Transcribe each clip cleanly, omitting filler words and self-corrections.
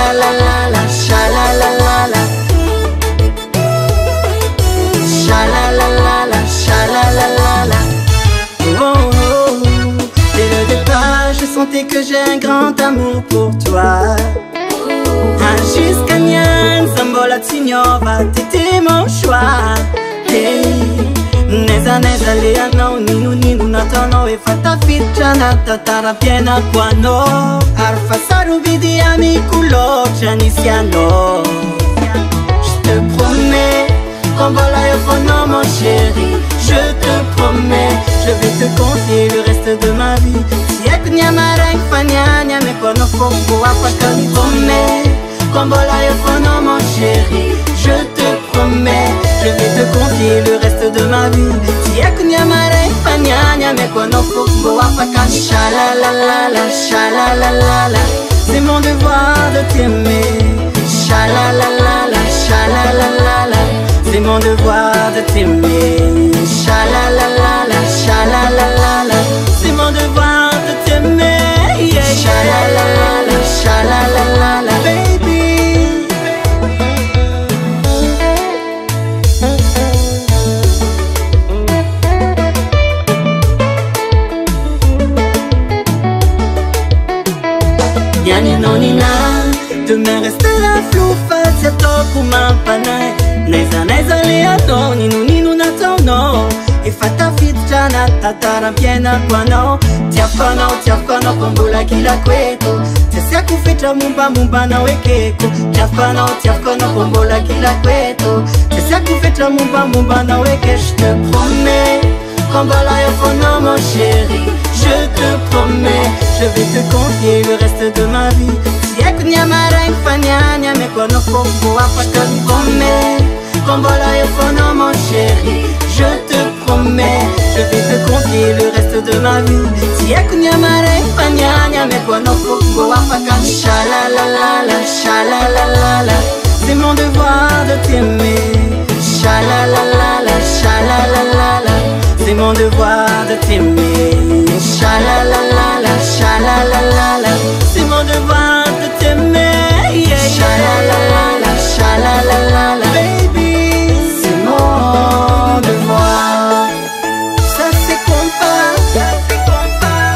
Sha-la-la-la-la, sha-la-la-la-la, sha-la-la-la-la, sha-la-la-la-la. Oh, oh, oh. Dès le départ, je sentais que j'ai un grand amour pour toi. Jusqu'à Nyan, Zambola Tsignova, t'étais mon choix. Hey, neza neza leano, ninu ninu natono, e fatta ficciana, tatara piena quando arfa sarubidi amiculo, cianisiano. Je te promets, Kambola Yofono mon chéri, je te promets, je vais te confier le reste de ma vie. Si ek nyamara fanyanya, me kono foko apakani promets. Kambola Yofono mon chéri, je te promets, je vais te confier le reste de ma vie. Si ek nyamara fanyanya, me kono foko apakani. Sha-la-la-la-la, sha-la-la-la-la, c'est mon devoir de t'aimer. Sha-la-la-la-la, sha-la-la-la-la, c'est mon devoir de t'aimer. Sha-la-la-la-la, sha-la-la-la-la, c'est mon devoir de t'aimer. Yeah, sha-la-la-la-la, sha-la-la-la-la, baby. Yani nonina, demain restera floufa, c'est toi pour ma panai. Neza neza leano, ninu ninu natono, e fata fitjana, tatara piena quano. Tiafano, kombola kila kwetu. Tesia kuficha mumba mumba na wekeko. Tiafano, kombola kila kwetu. Tesia kuficha mumba mumba na weke. Je te promets, Kambola Yofono mon chéri, je te promets, je vais te confier le reste de ma vie. Si ek nyamara fanyanya, me kono foko apakani promets. Kambola Yofono mon chéri, je te promets, je vais te confier le reste de ma vie. Si ek nyamara fanyanya, me kono foko apakani. Sha-la-la-la-la, sha-la-la-la-la, c'est mon devoir de t'aimer. Sha-la-la-la-la, sha-la-la-la-la, c'est mon devoir de t'aimer. Sha-la-la-la-la, sha-la-la-la-la, c'est mon devoir de t'aimer. Yeah, sha-la-la-la-la, sha-la-la-la-la, baby, c'est mon devoir. Ça c'est compas, ça c'est compas.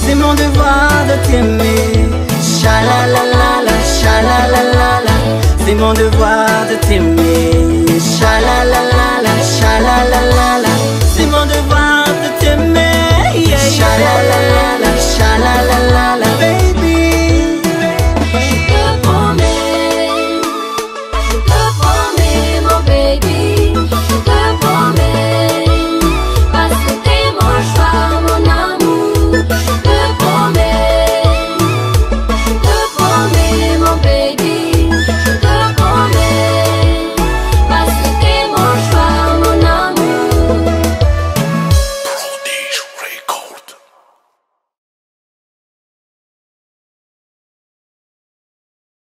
C'est mon devoir de t'aimer. Sha-la-la-la-la, sha-la-la-la-la, c'est mon devoir de t'aimer. Sha-la-la-la.